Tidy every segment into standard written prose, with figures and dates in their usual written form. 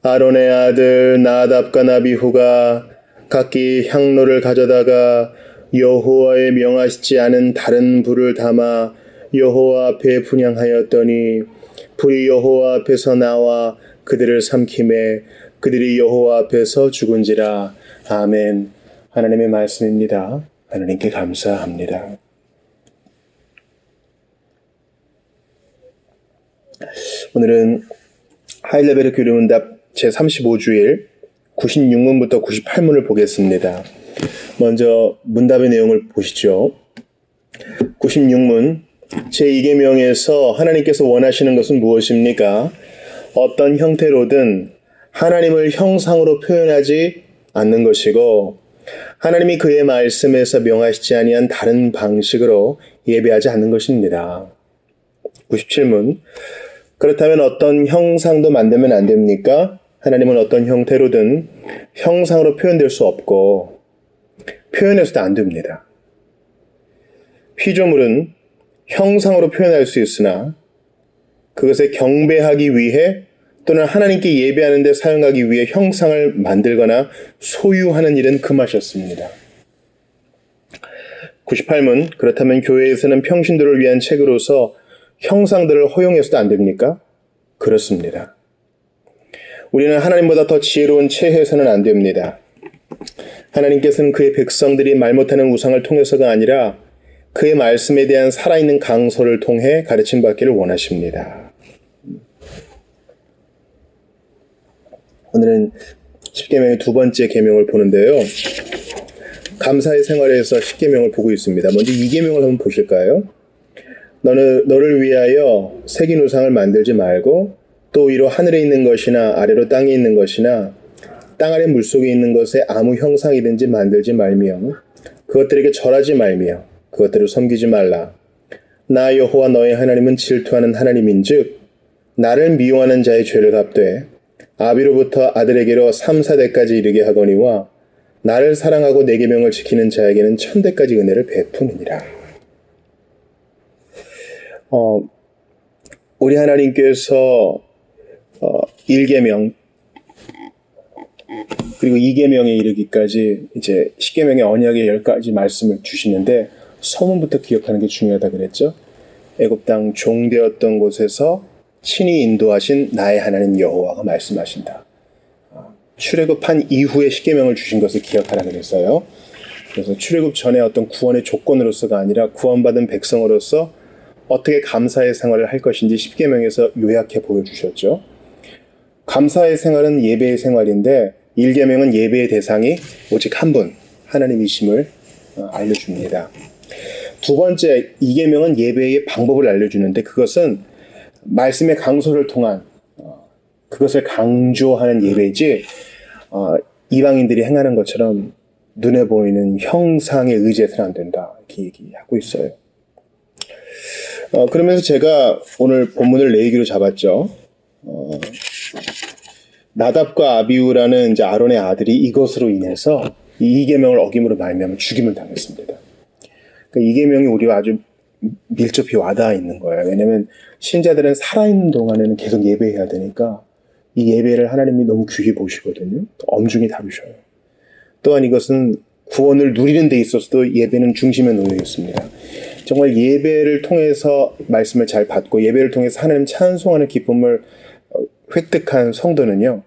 아론의 아들 나답과 나비후가 각기 향로를 가져다가 여호와의 명하시지 않은 다른 불을 담아 여호와 앞에 분향하였더니 불이 여호와 앞에서 나와 그들을 삼키매 그들이 여호와 앞에서 죽은지라. 아멘. 하나님의 말씀입니다. 하나님께 감사합니다. 오늘은 하일레베르 교리문답 제35주일 96문부터 98문을 보겠습니다. 먼저 문답의 내용을 보시죠. 96문 제2계명에서 하나님께서 원하시는 것은 무엇입니까? 어떤 형태로든 하나님을 형상으로 표현하지 않는 것이고 하나님이 그의 말씀에서 명하시지 아니한 다른 방식으로 예배하지 않는 것입니다. 97문 그렇다면 어떤 형상도 만들면 안 됩니까? 하나님은 어떤 형태로든 형상으로 표현될 수 없고 표현해서도 안 됩니다. 피조물은 형상으로 표현할 수 있으나 그것에 경배하기 위해 또는 하나님께 예배하는 데 사용하기 위해 형상을 만들거나 소유하는 일은 금하셨습니다. 98문 그렇다면 교회에서는 평신도를 위한 책으로서 형상들을 허용해서도 안 됩니까? 그렇습니다. 우리는 하나님보다 더 지혜로운 체해서는 안 됩니다. 하나님께서는 그의 백성들이 말 못하는 우상을 통해서가 아니라 그의 말씀에 대한 살아있는 강서를 통해 가르침 받기를 원하십니다. 오늘은 10계명의 두 번째 계명을 보는데요. 감사의 생활에서 10계명을 보고 있습니다. 먼저 2계명을 한번 보실까요? 너를 위하여 새긴 우상을 만들지 말고 또 위로 하늘에 있는 것이나 아래로 땅에 있는 것이나 땅 아래 물속에 있는 것에 아무 형상이든지 만들지 말며 그것들에게 절하지 말며 그것들을 섬기지 말라. 나 여호와 너의 하나님은 질투하는 하나님인즉 나를 미워하는 자의 죄를 갚되 아비로부터 아들에게로 3, 4대까지 이르게 하거니와 나를 사랑하고 내 계명을 지키는 자에게는 1000대까지 은혜를 베푸느니라. 우리 하나님께서 1계명 그리고 2계명에 이르기까지 이제 10계명의 언약의 10가지 말씀을 주시는데 서문부터 기억하는 게 중요하다 그랬죠. 애굽 땅 종되었던 곳에서 친히 인도하신 나의 하나님 여호와가 말씀하신다. 출애굽한 이후에 10계명을 주신 것을 기억하라 그랬어요. 그래서 출애굽 전에 어떤 구원의 조건으로서가 아니라 구원받은 백성으로서 어떻게 감사의 생활을 할 것인지 10계명에서 요약해 보여주셨죠. 감사의 생활은 예배의 생활인데 1계명은 예배의 대상이 오직 한 분, 하나님이심을 알려줍니다. 두 번째 2계명은 예배의 방법을 알려주는데 그것은 말씀의 강소를 통한 그것을 강조하는 예배이지 이방인들이 행하는 것처럼 눈에 보이는 형상에 의지해서는 안 된다 이렇게 얘기하고 있어요. 그러면서 제가 오늘 본문을 내기로 잡았죠. 나답과 아비후라는 이제 아론의 아들이 이것으로 인해서 이 2계명을 어김으로 말미암아 죽임을 당했습니다. 그러니까 2계명이 우리와 아주 밀접히 와닿아 있는 거예요. 왜냐하면 신자들은 살아있는 동안에는 계속 예배해야 되니까 이 예배를 하나님이 너무 귀히 보시거든요. 엄중히 다루셔요. 또한 이것은 구원을 누리는 데 있어서도 예배는 중심에 놓여 있습니다. 정말 예배를 통해서 말씀을 잘 받고 예배를 통해서 하나님 찬송하는 기쁨을 획득한 성도는요.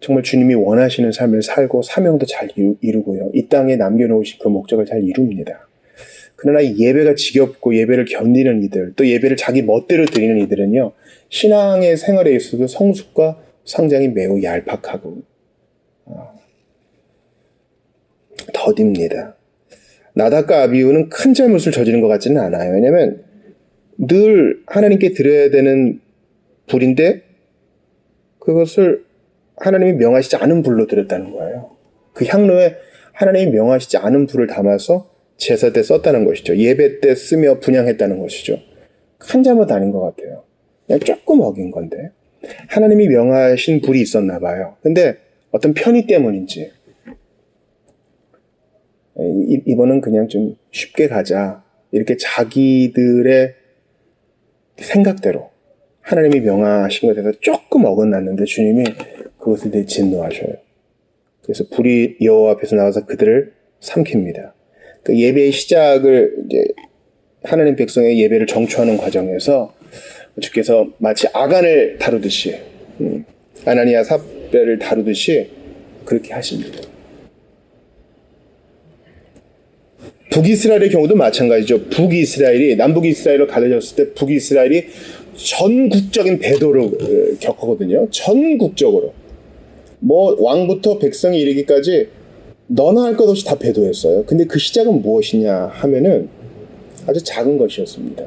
정말 주님이 원하시는 삶을 살고 사명도 잘 이루고요. 이 땅에 남겨놓으신 그 목적을 잘 이룹니다. 그러나 예배가 지겹고 예배를 견디는 이들, 또 예배를 자기 멋대로 드리는 이들은요. 신앙의 생활에 있어도 성숙과 성장이 매우 얄팍하고 더딥니다. 나답과 아비후는 큰 잘못을 저지른 것 같지는 않아요. 왜냐하면 늘 하나님께 드려야 되는 불인데 그것을 하나님이 명하시지 않은 불로 드렸다는 거예요. 그 향로에 하나님이 명하시지 않은 불을 담아서 제사 때 썼다는 것이죠. 예배 때 쓰며 분향했다는 것이죠. 큰 잘못 아닌 것 같아요. 그냥 조금 어긴 건데 하나님이 명하신 불이 있었나 봐요. 근데 어떤 편의 때문인지 이번은 그냥 좀 쉽게 가자 이렇게 자기들의 생각대로 하나님이 명하신 것에서 조금 어긋났는데 주님이 그것에 대해 진노하셔요. 그래서 불이 여호와 앞에서 나와서 그들을 삼킵니다. 그 예배의 시작을 이제 하나님 백성의 예배를 정초하는 과정에서 주께서 마치 아간을 다루듯이 아나니아 삽배를 다루듯이 그렇게 하십니다. 북이스라엘의 경우도 마찬가지죠. 북이스라엘이 남북이스라엘로 갈라졌을 때 북이스라엘이 전국적인 배도를 겪거든요. 전국적으로. 뭐 왕부터 백성이 이르기까지 너나 할 것 없이 다 배도했어요. 근데 그 시작은 무엇이냐 하면은 아주 작은 것이었습니다.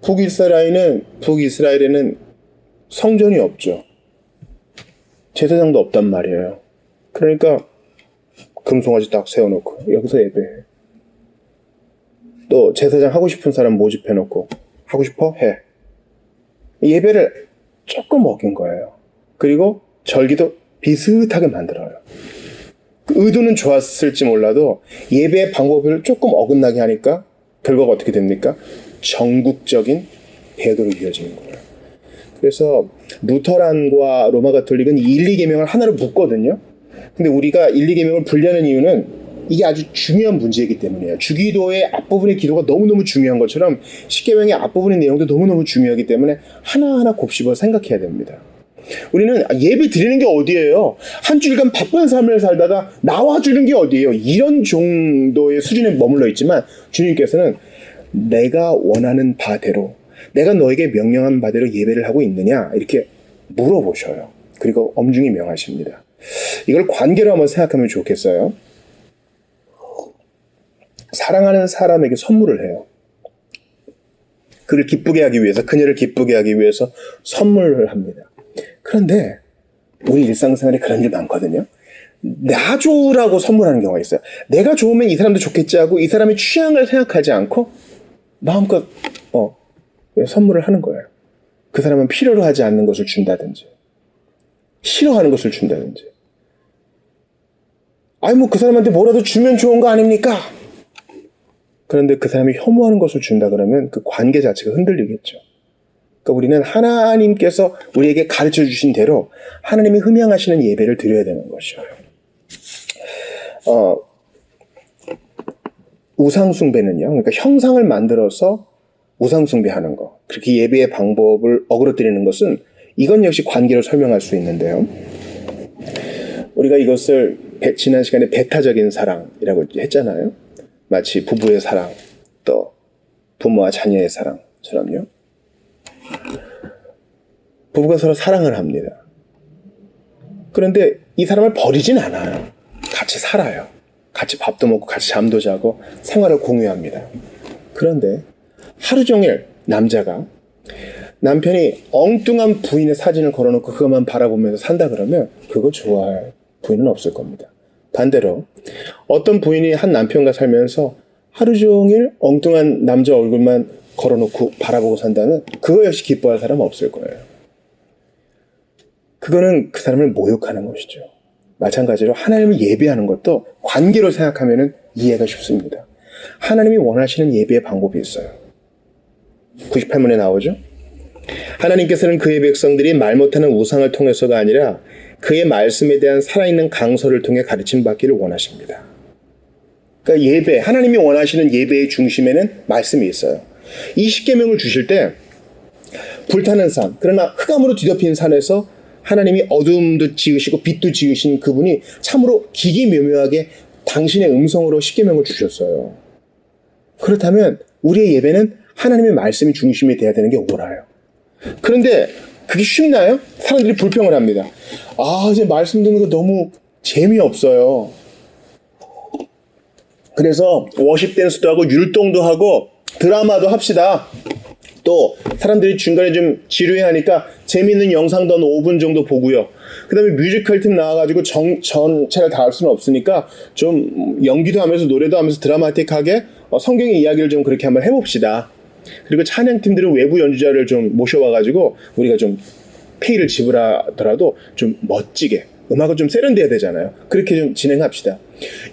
북이스라엘에는 성전이 없죠. 제사장도 없단 말이에요. 그러니까 금송아지 딱 세워놓고 여기서 예배해. 또 제사장 하고 싶은 사람 모집해놓고 하고 싶어? 해. 예배를 조금 어긴 거예요. 그리고 절기도 비슷하게 만들어요. 의도는 좋았을지 몰라도 예배의 방법을 조금 어긋나게 하니까 결과가 어떻게 됩니까? 전국적인 배도로 이어지는 거예요. 그래서 루터란과 로마 가톨릭은 1, 2계명을 하나로 묶거든요. 근데 우리가 1, 2계명을 분리하는 이유는 이게 아주 중요한 문제이기 때문이에요. 주기도의 앞부분의 기도가 너무너무 중요한 것처럼 10계명의 앞부분의 내용도 너무너무 중요하기 때문에 하나하나 곱씹어 생각해야 됩니다. 우리는 예배 드리는 게 어디예요? 한 주일간 바쁜 삶을 살다가 나와주는 게 어디예요? 이런 정도의 수준에 머물러 있지만 주님께서는 내가 원하는 바대로, 내가 너에게 명령한 바대로 예배를 하고 있느냐? 이렇게 물어보셔요. 그리고 엄중히 명하십니다. 이걸 관계로 한번 생각하면 좋겠어요. 사랑하는 사람에게 선물을 해요. 그를 기쁘게 하기 위해서, 그녀를 기쁘게 하기 위해서 선물을 합니다. 그런데 우리 일상생활에 그런 일 많거든요. 나 좋으라고 선물하는 경우가 있어요. 내가 좋으면 이 사람도 좋겠지 하고 이 사람의 취향을 생각하지 않고 마음껏 선물을 하는 거예요. 그 사람은 필요로 하지 않는 것을 준다든지 싫어하는 것을 준다든지. 아니 뭐 그 사람한테 뭐라도 주면 좋은 거 아닙니까? 그런데 그 사람이 혐오하는 것을 준다 그러면 그 관계 자체가 흔들리겠죠. 그러니까 우리는 하나님께서 우리에게 가르쳐 주신 대로 하나님이 흠양하시는 예배를 드려야 되는 것이에요. 우상숭배는요. 그러니까 형상을 만들어서 우상숭배하는 거. 그렇게 예배의 방법을 어그러뜨리는 것은 이건 역시 관계로 설명할 수 있는데요. 우리가 이것을 지난 시간에 배타적인 사랑이라고 했잖아요. 마치 부부의 사랑, 또 부모와 자녀의 사랑처럼요. 부부가 서로 사랑을 합니다. 그런데 이 사람을 버리진 않아요. 같이 살아요. 같이 밥도 먹고 같이 잠도 자고 생활을 공유합니다. 그런데 하루 종일 남자가 남편이 엉뚱한 부인의 사진을 걸어놓고 그것만 바라보면서 산다 그러면 그거 좋아할 부인은 없을 겁니다. 반대로 어떤 부인이 한 남편과 살면서 하루 종일 엉뚱한 남자 얼굴만 걸어놓고 바라보고 산다면 그거 역시 기뻐할 사람은 없을 거예요. 그거는 그 사람을 모욕하는 것이죠. 마찬가지로 하나님을 예배하는 것도 관계로 생각하면 이해가 쉽습니다. 하나님이 원하시는 예배의 방법이 있어요. 98문에 나오죠. 하나님께서는 그의 백성들이 말 못하는 우상을 통해서가 아니라 그의 말씀에 대한 살아있는 강서를 통해 가르침 받기를 원하십니다. 그러니까 예배, 하나님이 원하시는 예배의 중심에는 말씀이 있어요. 이 십계명을 주실 때 불타는 산, 그러나 흑암으로 뒤덮인 산에서 하나님이 어둠도 지으시고 빛도 지으신 그분이 참으로 기기묘묘하게 당신의 음성으로 십계명을 주셨어요. 그렇다면 우리의 예배는 하나님의 말씀이 중심이 돼야 되는 게 옳아요. 그런데 그게 쉽나요? 사람들이 불평을 합니다. 이제 말씀 듣는 거 너무 재미없어요. 그래서 워십 댄스도 하고 율동도 하고 드라마도 합시다. 또 사람들이 중간에 좀 지루해하니까 재밌는 영상도 한 5분 정도 보고요. 그 다음에 뮤지컬 팀 나와가지고 전체를 다 할 수는 없으니까 좀 연기도 하면서 노래도 하면서 드라마틱하게 성경의 이야기를 좀 그렇게 한번 해봅시다. 그리고 찬양팀들은 외부 연주자를 좀 모셔와가지고 우리가 좀 페이를 지불하더라도 좀 멋지게 음악을 좀 세련돼야 되잖아요. 그렇게 좀 진행합시다.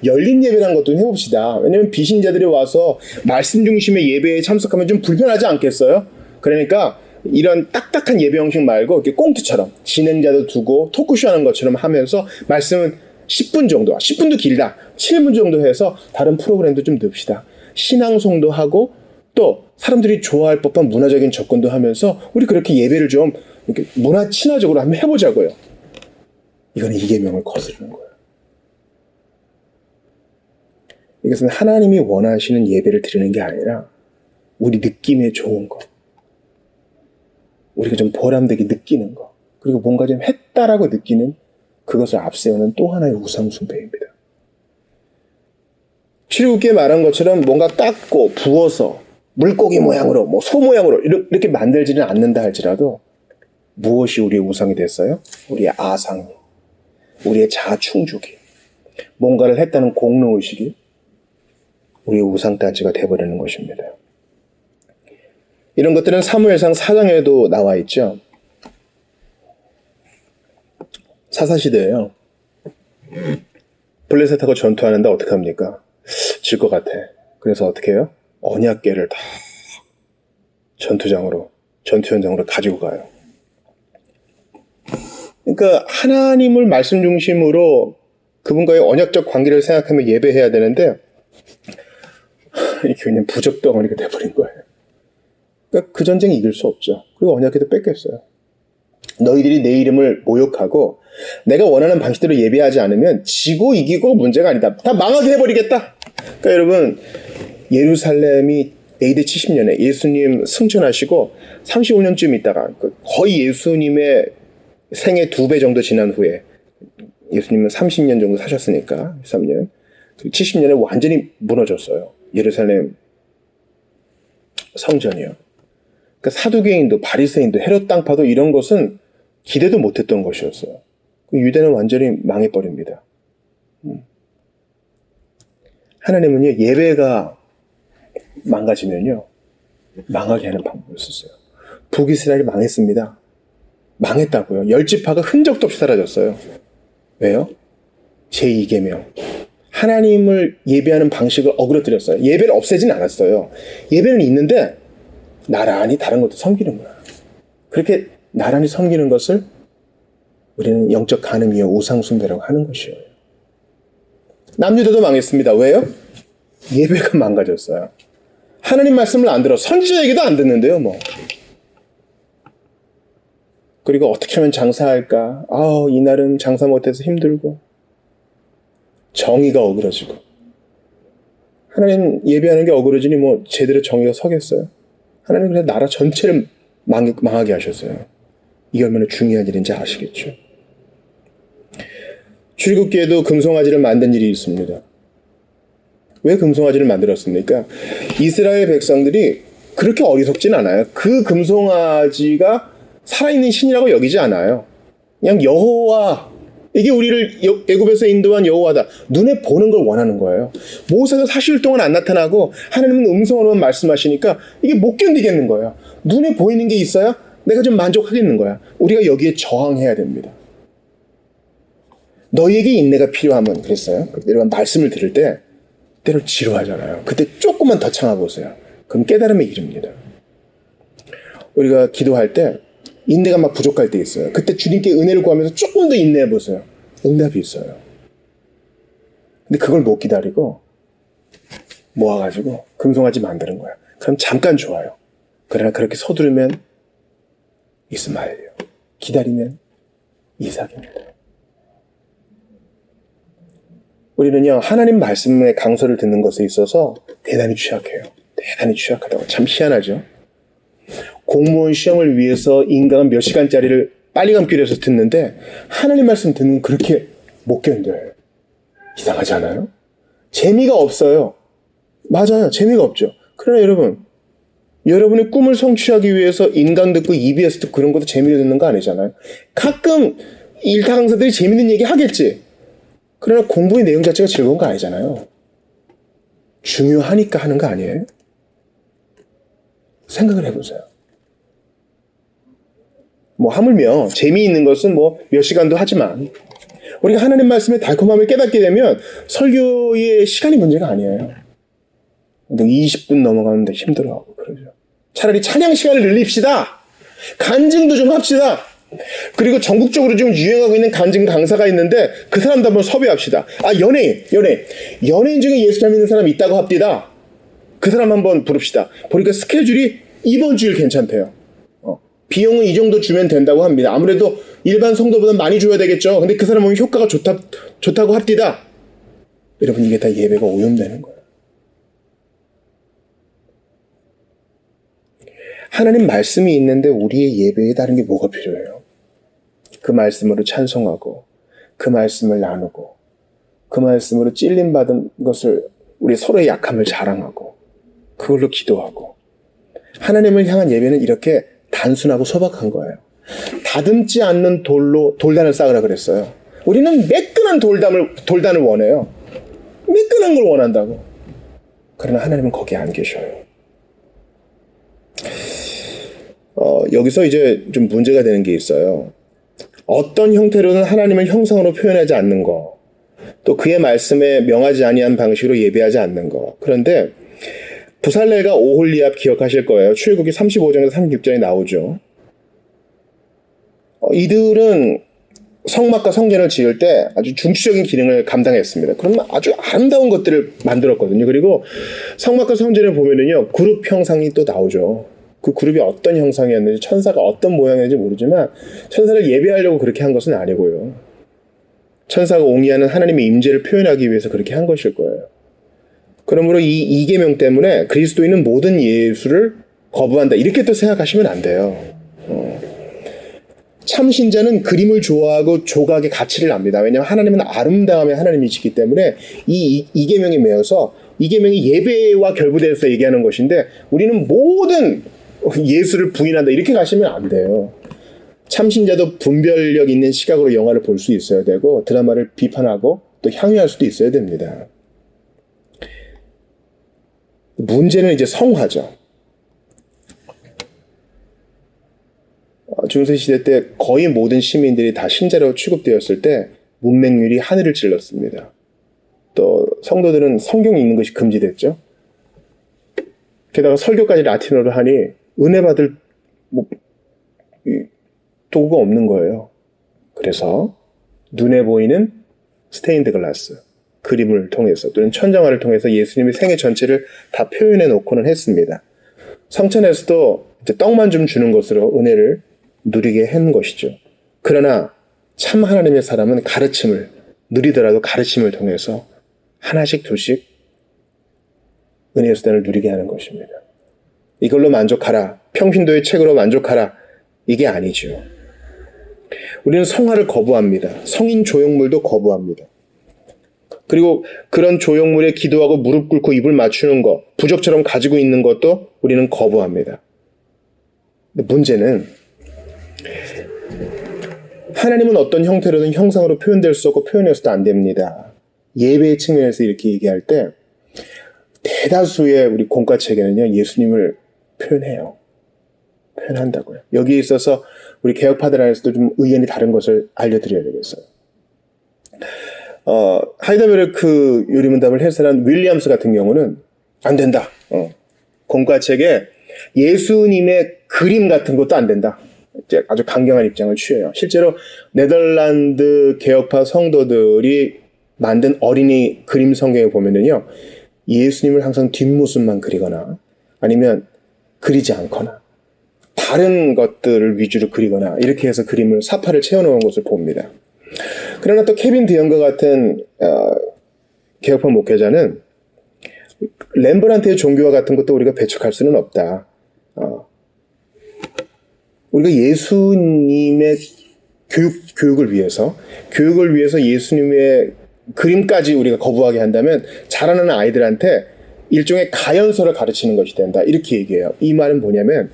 열린 예배라는 것도 해봅시다. 왜냐면 비신자들이 와서 말씀 중심의 예배에 참석하면 좀 불편하지 않겠어요? 그러니까 이런 딱딱한 예배 형식 말고 이렇게 꽁트처럼 진행자도 두고 토크쇼 하는 것처럼 하면서 말씀은 10분 정도, 10분도 길다, 7분 정도 해서 다른 프로그램도 좀 넣읍시다. 신앙송도 하고 또 사람들이 좋아할 법한 문화적인 접근도 하면서 우리 그렇게 예배를 좀 이렇게 문화 친화적으로 한번 해보자고요. 이거는 이계명을 거스르는 거예요. 이것은 하나님이 원하시는 예배를 드리는 게 아니라 우리 느낌에 좋은 거, 우리가 좀 보람되게 느끼는 거, 그리고 뭔가 좀 했다라고 느끼는 그것을 앞세우는 또 하나의 우상 숭배입니다. 출애굽기에 말한 것처럼 뭔가 깎고 부어서 물고기 모양으로 뭐 소 모양으로 이렇게 만들지는 않는다 할지라도 무엇이 우리의 우상이 됐어요? 우리의 아상이, 우리의 자충족이, 뭔가를 했다는 공로의식이 우리의 우상단지가 되어버리는 것입니다. 이런 것들은 사무엘상 4장에도 나와 있죠. 사사시대예요. 블레셋하고 전투하는데 어떻게 합니까? 질 것 같아. 그래서 어떻게 해요? 언약궤를 다 전투 현장으로 가지고 가요. 그러니까 하나님을 말씀 중심으로 그분과의 언약적 관계를 생각하며 예배해야 되는데 이게 그냥 부적덩어리가 돼버린 거예요. 그러니까 그 전쟁 이길 수 없죠. 그리고 언약궤도 뺏겼어요. 너희들이 내 이름을 모욕하고 내가 원하는 방식대로 예배하지 않으면 지고 이기고 문제가 아니다. 다 망하게 해버리겠다. 그러니까 여러분, 예루살렘이 AD 70년에 예수님 승천하시고 35년쯤 있다가 거의 예수님의 생애 2배 정도 지난 후에, 예수님은 30년 정도 사셨으니까 3년, 70년에 완전히 무너졌어요. 예루살렘 성전이요. 그러니까 사두개인도 바리새인도 헤롯 당파도 이런 것은 기대도 못했던 것이었어요. 유대는 완전히 망해버립니다. 하나님은요, 예배가 망가지면요, 망하게 하는 방법을 썼어요. 북이스라엘이 망했습니다. 망했다고요. 10지파가 흔적도 없이 사라졌어요. 왜요? 제2계명. 하나님을 예배하는 방식을 어그러뜨렸어요. 예배를 없애진 않았어요. 예배는 있는데 나란히 다른 것도 섬기는 거야. 그렇게 나란히 섬기는 것을 우리는 영적 간음이요 우상숭배라고 하는 것이에요. 남유다도 망했습니다. 왜요? 예배가 망가졌어요. 하나님 말씀을 안 들어. 선지자 얘기도 안 듣는데요, 뭐. 그리고 어떻게 하면 장사할까? 이날은 장사 못해서 힘들고 정의가 어그러지고, 하나님 예배하는 게 어그러지니 뭐 제대로 정의가 서겠어요? 하나님 그냥 나라 전체를 망하게 하셨어요. 이게 얼마나 중요한 일인지 아시겠죠? 출애굽기에도 금송아지를 만든 일이 있습니다. 왜 금송아지를 만들었습니까? 이스라엘 백성들이 그렇게 어리석진 않아요. 그 금송아지가 살아있는 신이라고 여기지 않아요. 그냥 여호와, 이게 우리를 애굽에서 인도한 여호와다. 눈에 보는 걸 원하는 거예요. 모세가 40일 동안 안 나타나고 하나님은 음성으로만 말씀하시니까 이게 못 견디겠는 거예요. 눈에 보이는 게 있어야 내가 좀 만족하겠는 거야. 우리가 여기에 저항해야 됩니다. 너희에게 인내가 필요하면, 그랬어요. 여러분 말씀을 들을 때 때로 지루하잖아요. 그때 조금만 더 참아보세요. 그럼 깨달음에 이릅니다. 우리가 기도할 때 인내가 막 부족할 때 있어요. 그때 주님께 은혜를 구하면서 조금 더 인내해보세요. 응답이 있어요. 근데 그걸 못 기다리고 모아가지고 금송아지 만드는 거야. 그럼 잠깐 좋아요. 그러나 그렇게 서두르면 이스마엘이에요. 기다리면 이삭입니다. 우리는요, 하나님 말씀의 강서를 듣는 것에 있어서 대단히 취약해요. 대단히 취약하다고. 참 희한하죠. 공무원 시험을 위해서 인강은 몇 시간짜리를 빨리 감기로 해서 듣는데 하나님 말씀 듣는 그렇게 못 견뎌요. 이상하지 않아요? 재미가 없어요. 맞아요. 재미가 없죠. 그러나 여러분, 여러분의 꿈을 성취하기 위해서 인강 듣고 EBS 듣고 그런 것도 재미로 듣는 거 아니잖아요. 가끔 일타 강사들이 재밌는 얘기 하겠지. 그러나 공부의 내용 자체가 즐거운 거 아니잖아요. 중요하니까 하는 거 아니에요? 생각을 해보세요. 뭐 하물며 재미있는 것은 뭐 몇 시간도 하지만 우리가 하나님 말씀의 달콤함을 깨닫게 되면 설교의 시간이 문제가 아니에요. 근데 20분 넘어가는데 힘들어하고 그러죠. 차라리 찬양 시간을 늘립시다. 간증도 좀 합시다. 그리고 전국적으로 지금 유행하고 있는 간증 강사가 있는데 그 사람도 한번 섭외합시다. 연예인 중에 예수 잘 믿는 사람이 있다고 합디다. 그 사람 한번 부릅시다. 보니까 스케줄이 이번 주일 괜찮대요. 비용은 이 정도 주면 된다고 합니다. 아무래도 일반 성도보다 많이 줘야 되겠죠. 근데 그 사람 보면 효과가 좋다고 합디다. 여러분, 이게 다 예배가 오염되는 거예요. 하나님 말씀이 있는데 우리의 예배에 다른 게 뭐가 필요해요? 그 말씀으로 찬송하고, 그 말씀을 나누고, 그 말씀으로 찔림받은 것을 우리 서로의 약함을 자랑하고, 그걸로 기도하고. 하나님을 향한 예배는 이렇게 단순하고 소박한 거예요. 다듬지 않는 돌단을 쌓으라 그랬어요. 우리는 매끈한 돌단을 원해요. 매끈한 걸 원한다고. 그러나 하나님은 거기 안 계셔요. 여기서 이제 좀 문제가 되는 게 있어요. 어떤 형태로는 하나님을 형상으로 표현하지 않는 거, 또 그의 말씀에 명하지 아니한 방식으로 예배하지 않는 거. 그런데 부살렐과 오홀리압 기억하실 거예요. 출애굽기 35장에서 36장에 나오죠. 이들은 성막과 성전을 지을 때 아주 중추적인 기능을 감당했습니다. 그러면 아주 아름다운 것들을 만들었거든요. 그리고 성막과 성전을 보면은요, 그룹 형상이 또 나오죠. 그 그룹이 어떤 형상이었는지, 천사가 어떤 모양이었는지 모르지만 천사를 예배하려고 그렇게 한 것은 아니고요. 천사가 옹이하는 하나님의 임재를 표현하기 위해서 그렇게 한 것일 거예요. 그러므로 이 이계명 때문에 그리스도인은 모든 예수를 거부한다, 이렇게 또 생각하시면 안 돼요. 참 신자는 그림을 좋아하고 조각의 가치를 압니다. 왜냐하면 하나님은 아름다움의 하나님이시기 때문에 이 이계명에 매여서, 이계명이 예배와 결부돼서 얘기하는 것인데 우리는 모든 예수를 부인한다, 이렇게 가시면 안 돼요. 참신자도 분별력 있는 시각으로 영화를 볼 수 있어야 되고, 드라마를 비판하고 또 향유할 수도 있어야 됩니다. 문제는 이제 성화죠. 중세시대 때 거의 모든 시민들이 다 신자로 취급되었을 때 문맹률이 하늘을 찔렀습니다. 또 성도들은 성경 읽는 것이 금지됐죠. 게다가 설교까지 라틴어로 하니 은혜 받을 도구가 없는 거예요. 그래서 눈에 보이는 스테인드 글라스, 그림을 통해서 또는 천정화를 통해서 예수님의 생애 전체를 다 표현해 놓고는 했습니다. 성천에서도 이제 떡만 좀 주는 것으로 은혜를 누리게 한 것이죠. 그러나 참 하나님의 사람은 가르침을, 느리더라도 가르침을 통해서 하나씩 둘씩 은혜의 수단을 누리게 하는 것입니다. 이걸로 만족하라, 평신도의 책으로 만족하라, 이게 아니죠. 우리는 성화를 거부합니다. 성인 조형물도 거부합니다. 그리고 그런 조형물에 기도하고 무릎 꿇고 입을 맞추는 것, 부적처럼 가지고 있는 것도 우리는 거부합니다. 근데 문제는 하나님은 어떤 형태로든 형상으로 표현될 수 없고 표현해서도 안 됩니다. 예배의 측면에서 이렇게 얘기할 때 대다수의 우리 공과체계는요, 예수님을 표현해요. 표현한다고요. 여기에 있어서 우리 개혁파들 안에서도 좀 의견이 다른 것을 알려드려야 되겠어요. 하이델베르크 요리문답을 해설한 윌리엄스 같은 경우는 안 된다. 공과책에 예수님의 그림 같은 것도 안 된다. 이제 아주 강경한 입장을 취해요. 실제로 네덜란드 개혁파 성도들이 만든 어린이 그림 성경에 보면은요, 예수님을 항상 뒷모습만 그리거나 아니면 그리지 않거나 다른 것들을 위주로 그리거나 이렇게 해서 그림을 사파를 채워놓은 것을 봅니다. 그러나 또 케빈 드영과 같은 개혁파 목회자는 렘브란트의 종교와 같은 것도 우리가 배척할 수는 없다. 우리가 예수님의 교육을 위해서 예수님의 그림까지 우리가 거부하게 한다면 자라나는 아이들한테 일종의 가연서를 가르치는 것이 된다, 이렇게 얘기해요. 이 말은 뭐냐면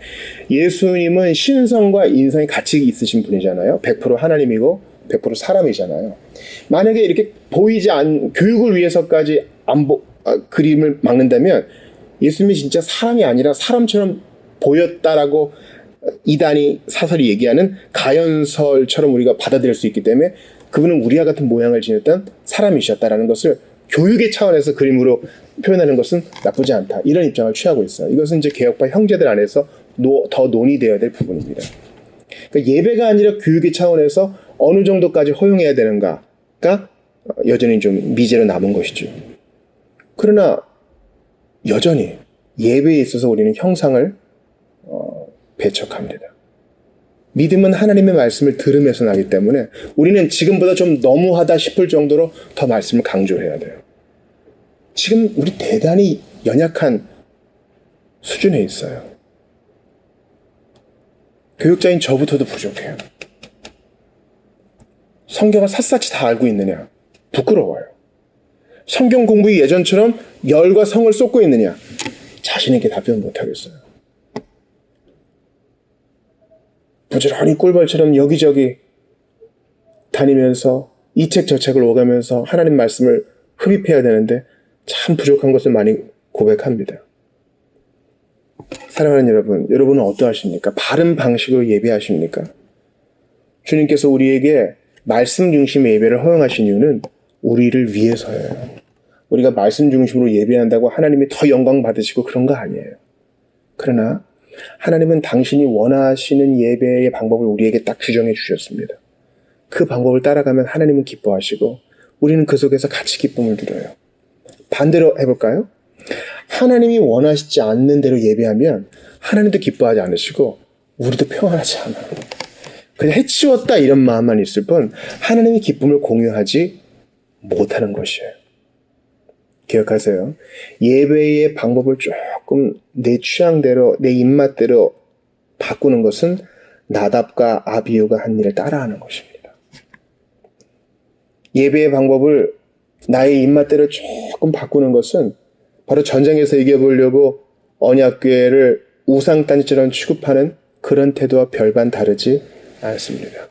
예수님은 신성과 인성이 같이 있으신 분이잖아요. 100% 하나님이고 100% 사람이잖아요. 만약에 이렇게 보이지 않는 교육을 위해서까지 그림을 막는다면 예수님이 진짜 사람이 아니라 사람처럼 보였다라고 이단이 사설이 얘기하는 가연설처럼 우리가 받아들일 수 있기 때문에 그분은 우리와 같은 모양을 지녔던 사람이셨다라는 것을 교육의 차원에서 그림으로 표현하는 것은 나쁘지 않다, 이런 입장을 취하고 있어요. 이것은 이제 개혁파 형제들 안에서 더 논의되어야 될 부분입니다. 그러니까 예배가 아니라 교육의 차원에서 어느 정도까지 허용해야 되는가가 여전히 좀 미제로 남은 것이죠. 그러나 여전히 예배에 있어서 우리는 형상을 배척합니다. 믿음은 하나님의 말씀을 들으면서 나기 때문에 우리는 지금보다 좀 너무하다 싶을 정도로 더 말씀을 강조해야 돼요. 지금 우리 대단히 연약한 수준에 있어요. 교육자인 저부터도 부족해요. 성경을 샅샅이 다 알고 있느냐? 부끄러워요. 성경 공부에 예전처럼 열과 성을 쏟고 있느냐? 자신 있게 답변 못하겠어요. 부지런히 꿀벌처럼 여기저기 다니면서 이 책 저 책을 오가면서 하나님 말씀을 흡입해야 되는데 참 부족한 것을 많이 고백합니다. 사랑하는 여러분, 여러분은 어떠하십니까? 바른 방식으로 예배하십니까? 주님께서 우리에게 말씀 중심의 예배를 허용하신 이유는 우리를 위해서예요. 우리가 말씀 중심으로 예배한다고 하나님이 더 영광 받으시고 그런 거 아니에요. 그러나 하나님은 당신이 원하시는 예배의 방법을 우리에게 딱 규정해 주셨습니다. 그 방법을 따라가면 하나님은 기뻐하시고 우리는 그 속에서 같이 기쁨을 누려요. 반대로 해볼까요? 하나님이 원하시지 않는 대로 예배하면 하나님도 기뻐하지 않으시고 우리도 평안하지 않아요. 그냥 해치웠다 이런 마음만 있을 뿐 하나님의 기쁨을 공유하지 못하는 것이에요. 기억하세요. 예배의 방법을 조금 내 취향대로 내 입맛대로 바꾸는 것은 나답과 아비후가 한 일을 따라하는 것입니다. 예배의 방법을 나의 입맛대로 조금 바꾸는 것은 바로 전쟁에서 이겨보려고 언약궤를 우상단지처럼 취급하는 그런 태도와 별반 다르지 않습니다.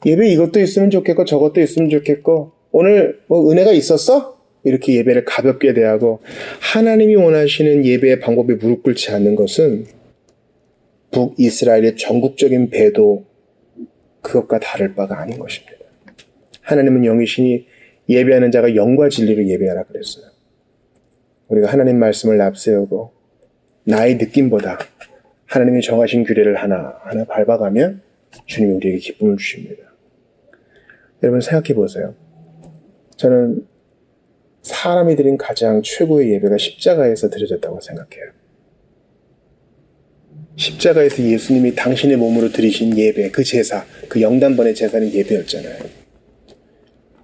예배 이것도 있으면 좋겠고 저것도 있으면 좋겠고 오늘 뭐 은혜가 있었어? 이렇게 예배를 가볍게 대하고 하나님이 원하시는 예배의 방법에 무릎 꿇지 않는 것은 북이스라엘의 전국적인 배도 그것과 다를 바가 아닌 것입니다. 하나님은 영이시니 예배하는 자가 영과 진리로 예배하라 그랬어요. 우리가 하나님 말씀을 납세우고 나의 느낌보다 하나님이 정하신 규례를 하나하나 밟아가면 주님이 우리에게 기쁨을 주십니다. 여러분 생각해 보세요. 저는 사람이 드린 가장 최고의 예배가 십자가에서 드려졌다고 생각해요. 십자가에서 예수님이 당신의 몸으로 드리신 예배, 그 제사, 그 영단번의 제사는 예배였잖아요.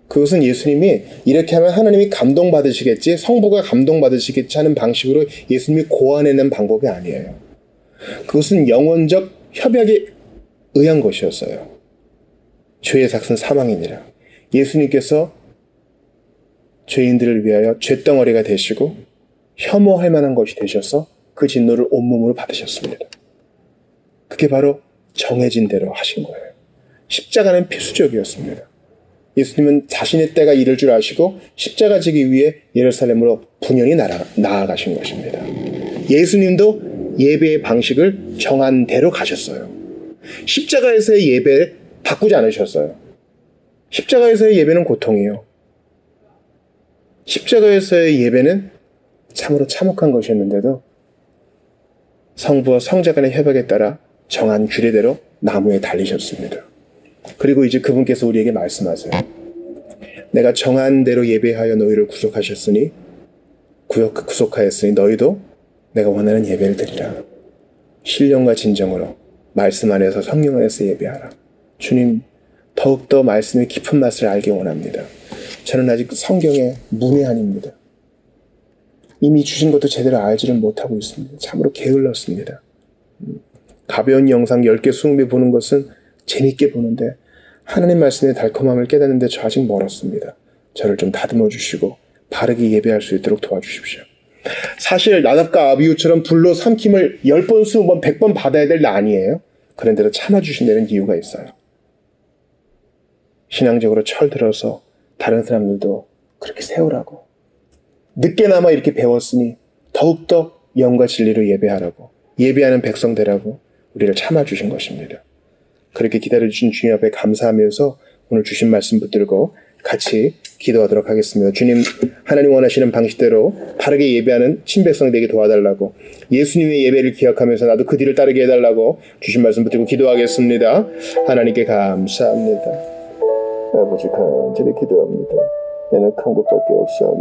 그것은 예수님이 이렇게 하면 하나님이 감동받으시겠지, 성부가 감동받으시겠지 하는 방식으로 예수님이 고안해낸 방법이 아니에요. 그것은 영원적 협약에 의한 것이었어요. 죄의 삭은 사망이니라. 예수님께서 죄인들을 위하여 쇳덩어리가 되시고 혐오할 만한 것이 되셔서 그 진노를 온몸으로 받으셨습니다. 그게 바로 정해진 대로 하신 거예요. 십자가는 필수적이었습니다. 예수님은 자신의 때가 이를 줄 아시고 십자가 지기 위해 예루살렘으로 분연히 나아가신 것입니다. 예수님도 예배의 방식을 정한 대로 가셨어요. 십자가에서의 예배를 바꾸지 않으셨어요. 십자가에서의 예배는 고통이에요. 십자가에서의 예배는 참으로 참혹한 것이었는데도 성부와 성자 간의 협약에 따라 정한 규례대로 나무에 달리셨습니다. 그리고 이제 그분께서 우리에게 말씀하세요. 내가 정한 대로 예배하여 너희를 구속하였으니 너희도 내가 원하는 예배를 드리라. 신령과 진정으로 말씀 안에서 성령 안에서 예배하라. 주님, 더욱더 말씀의 깊은 맛을 알기 원합니다. 저는 아직 성경의 문외한입니다. 이미 주신 것도 제대로 알지를 못하고 있습니다. 참으로 게을렀습니다. 가벼운 영상 10개, 20개 보는 것은 재밌게 보는데 하나님 말씀의 달콤함을 깨닫는데 저 아직 멀었습니다. 저를 좀 다듬어 주시고 바르게 예배할 수 있도록 도와주십시오. 사실 나답과 아비후처럼 불로 삼킴을 10번, 20번, 100번 받아야 될 나 아니에요. 그런데도 참아주신 데는 이유가 있어요. 신앙적으로 철들어서 다른 사람들도 그렇게 세우라고, 늦게나마 이렇게 배웠으니 더욱더 영과 진리로 예배하라고, 예배하는 백성 되라고 우리를 참아주신 것입니다. 그렇게 기다려주신 주님 앞에 감사하면서 오늘 주신 말씀 붙들고 같이 기도하도록 하겠습니다. 주님, 하나님 원하시는 방식대로 바르게 예배하는 친백성 되게 도와달라고, 예수님의 예배를 기억하면서 나도 그 뒤를 따르게 해달라고 주신 말씀 붙들고 기도하겠습니다. 하나님께 감사합니다. 아버지, 간절히 기도합니다. 연약한 것밖에 없사오니